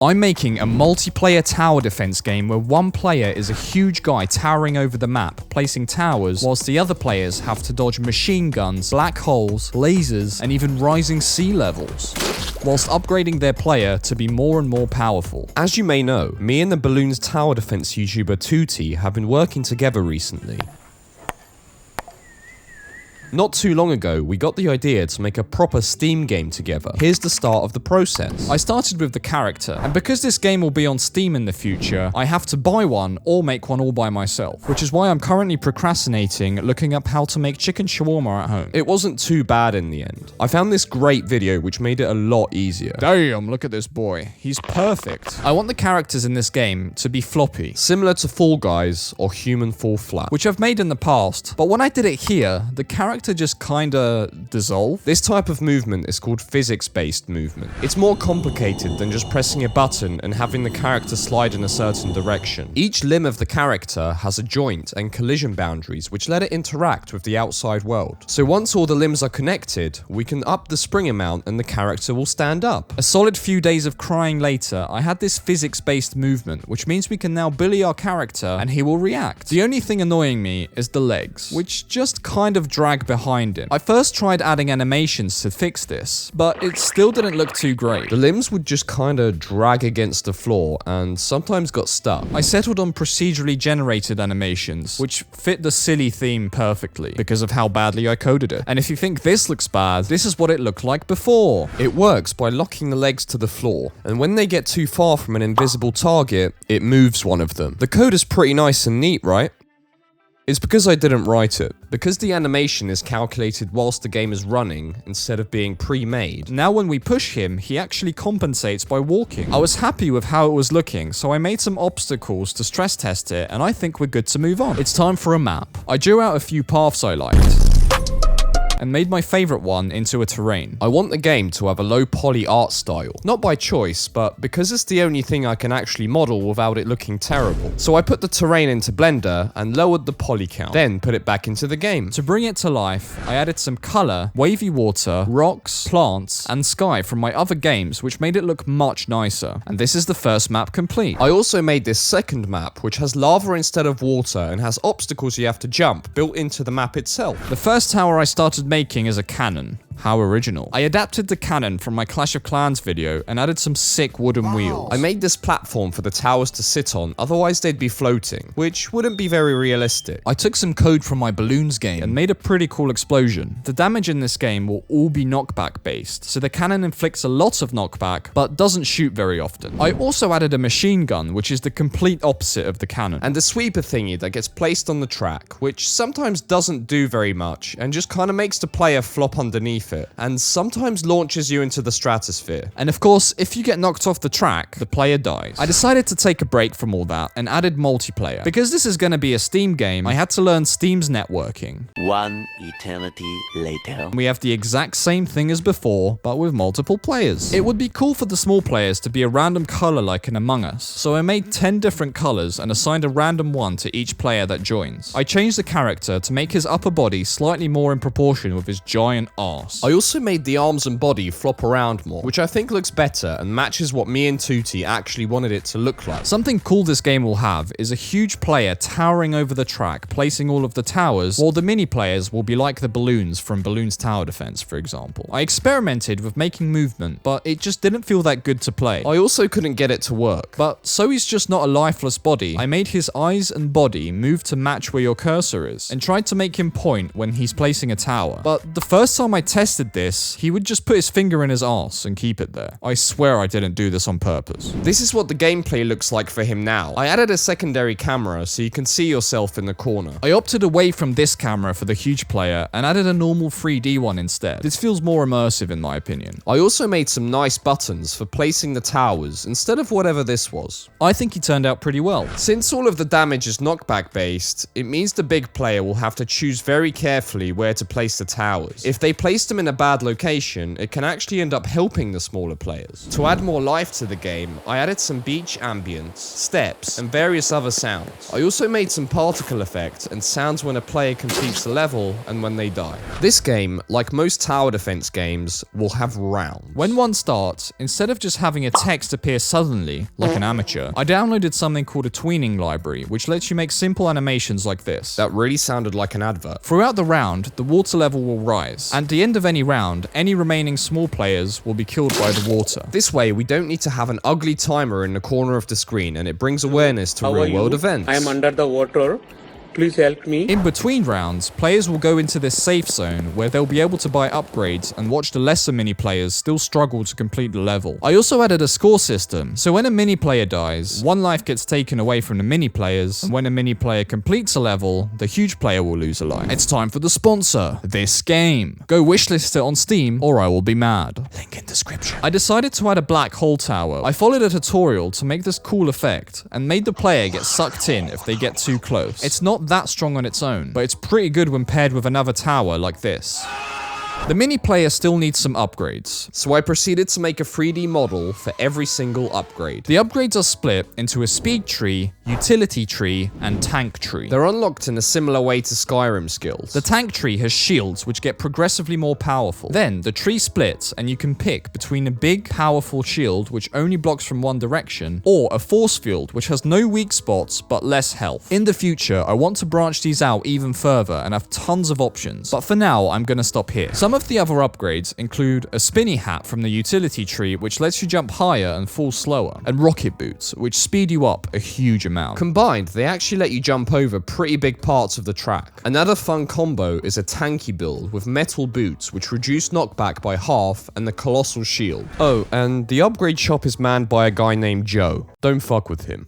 I'm making a multiplayer tower defense game where one player is a huge guy towering over the map, placing towers, whilst the other players have to dodge machine guns, black holes, lasers, and even rising sea levels, whilst upgrading their player to be more and more powerful. As you may know, me and the Balloons tower defense YouTuber Tutti have been working together recently. Not too long ago, we got the idea to make a proper Steam game together. Here's the start of the process. I started with the character, and because this game will be on Steam in the future, I have to buy one or make one all by myself, which is why I'm currently procrastinating looking up how to make chicken shawarma at home. It wasn't too bad in the end. I found this great video which made it a lot easier. Damn, look at this boy. He's perfect. I want the characters in this game to be floppy, Similar to Fall Guys or Human Fall Flat. which I've made in the past, but when I did it here, the character just kinda dissolved. This type of movement is called physics-based movement. It's more complicated than just pressing a button and having the character slide in a certain direction. Each limb of the character has a joint and collision boundaries which let it interact with the outside world. So once all the limbs are connected, we can up the spring amount and the character will stand up. A solid few days of crying later, I had this physics-based movement, which means we can now bully our character and he will react. The only thing annoying me is the legs, which just kind of drag behind him. I first tried adding animations to fix this, but it still didn't look too great. The limbs would just kinda drag against the floor and sometimes got stuck. I settled on procedurally generated animations, which fit the silly theme perfectly because of how badly I coded it. And if you think this looks bad, this is what it looked like before. It works by locking the legs to the floor, and when they get too far from an invisible target, it moves one of them. The code is pretty nice and neat, right? It's because I didn't write it. Because the animation is calculated whilst the game is running, instead of being pre-made. Now when we push him, he actually compensates by walking. I was happy with how it was looking, so I made some obstacles to stress test it, and I think we're good to move on. It's time for a map. I drew out a few paths I liked, and made my favorite one into a terrain. I want the game to have a low poly art style. Not by choice, but because it's the only thing I can actually model without it looking terrible. So I put the terrain into Blender and lowered the poly count, then put it back into the game. To bring it to life, I added some color, wavy water, rocks, plants, and sky from my other games, which made it look much nicer. And this is the first map complete. I also made this second map, which has lava instead of water and has obstacles you have to jump built into the map itself. The first tower I started making is a cannon. How original. I adapted the cannon from my Clash of Clans video and added some sick wooden wheels. I made this platform for the towers to sit on, otherwise they'd be floating, which wouldn't be very realistic. I took some code from my Balloons game and made a pretty cool explosion. The damage in this game will all be knockback based, so the cannon inflicts a lot of knockback, but doesn't shoot very often. I also added a machine gun, which is the complete opposite of the cannon. And the sweeper thingy that gets placed on the track, which sometimes doesn't do very much, and just kinda makes the player flop underneath it, and sometimes launches you into the stratosphere. And of course, if you get knocked off the track, the player dies. I decided to take a break from all that and added multiplayer. Because this is going to be a Steam game, I had to learn Steam's networking. One eternity later. We have the exact same thing as before, but with multiple players. It would be cool for the small players to be a random color like in Among Us, so I made 10 different colors and assigned a random one to each player that joins. I changed the character to make his upper body slightly more in proportion with his giant arse. I also made the arms and body flop around more, which I think looks better and matches what me and Tutti actually wanted it to look like. Something cool this game will have is a huge player towering over the track, placing all of the towers, while the mini players will be like the balloons from Balloons Tower Defense, for example. I experimented with making movement, but it just didn't feel that good to play. I also couldn't get it to work. But so he's just not a lifeless body, I made his eyes and body move to match where your cursor is, and tried to make him point when he's placing a tower. But the first time I tested this, he would just put his finger in his arse and keep it there. I swear I didn't do this on purpose. This is what the gameplay looks like for him now. I added a secondary camera so you can see yourself in the corner. I opted away from this camera for the huge player and added a normal 3D one instead. This feels more immersive in my opinion. I also made some nice buttons for placing the towers instead of whatever this was. I think he turned out pretty well. Since all of the damage is knockback based, it means the big player will have to choose very carefully where to place the towers. If they place them in a bad location, it can actually end up helping the smaller players. To add more life to the game, I added some beach ambience, steps, and various other sounds. I also made some particle effects and sounds when a player completes the level and when they die. This game, like most tower defense games, will have rounds. When one starts, instead of just having a text appear suddenly, like an amateur, I downloaded something called a tweening library, which lets you make simple animations like this. That really sounded like an advert. Throughout the round, the water level will rise. At the end of any round, any remaining small players will be killed by the water. This way, we don't need to have an ugly timer in the corner of the screen, and it brings awareness to real-world events. I am under the water. Please help me. In between rounds, players will go into this safe zone where they'll be able to buy upgrades and watch the lesser mini players still struggle to complete the level. I also added a score system, so when a mini player dies, one life gets taken away from the mini players, and when a mini player completes a level, the huge player will lose a life. It's time for the sponsor, this game. Go wishlist it on Steam or I will be mad. Link in description. I decided to add a black hole tower. I followed a tutorial to make this cool effect and made the player get sucked in if they get too close. It's not that strong on its own, but it's pretty good when paired with another tower like this. The mini player still needs some upgrades, so I proceeded to make a 3D model for every single upgrade. The upgrades are split into a speed tree, utility tree, and tank tree. They're unlocked in a similar way to Skyrim skills. The tank tree has shields which get progressively more powerful. Then the tree splits and you can pick between a big, powerful shield which only blocks from one direction, or a force field which has no weak spots but less health. In the future, I want to branch these out even further and have tons of options, but for now, I'm gonna stop here. Some of the other upgrades include a spinny hat from the utility tree which lets you jump higher and fall slower, and rocket boots which speed you up a huge amount. Combined, they actually let you jump over pretty big parts of the track. Another fun combo is a tanky build with metal boots which reduce knockback by half and the colossal shield. Oh, and the upgrade shop is manned by a guy named Joe. Don't fuck with him.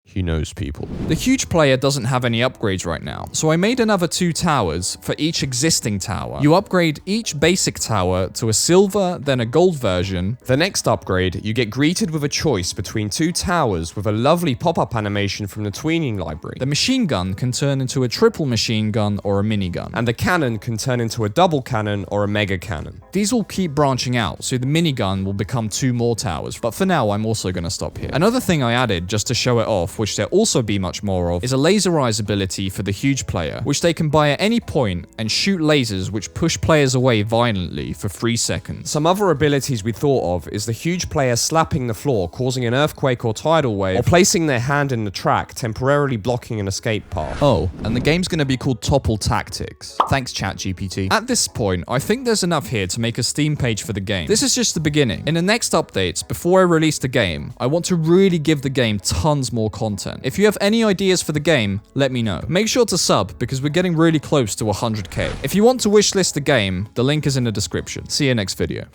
He knows people. The huge player doesn't have any upgrades right now, so I made another 2 towers for each existing tower. You upgrade each basic tower to a silver, then a gold version. The next upgrade, you get greeted with a choice between 2 towers with a lovely pop-up animation from the tweening library. The machine gun can turn into a triple machine gun or a minigun. And the cannon can turn into a double cannon or a mega cannon. These will keep branching out, so the minigun will become 2 more towers, but for now I'm also going to stop here. Another thing I added just to show it off, which there'll also be much more of, is a laser eyes ability for the huge player, which they can buy at any point and shoot lasers which push players away violently for 3 seconds. Some other abilities we thought of is the huge player slapping the floor, causing an earthquake or tidal wave, or placing their hand in the track, temporarily blocking an escape path. Oh, and the game's going to be called Topple Tactics. Thanks, ChatGPT. At this point, I think there's enough here to make a Steam page for the game. This is just the beginning. In the next updates, before I release the game, I want to really give the game tons more content. If you have any ideas for the game, let me know. Make sure to sub, because we're getting really close to 100k. If you want to wishlist the game, the link is in the description. See you next video.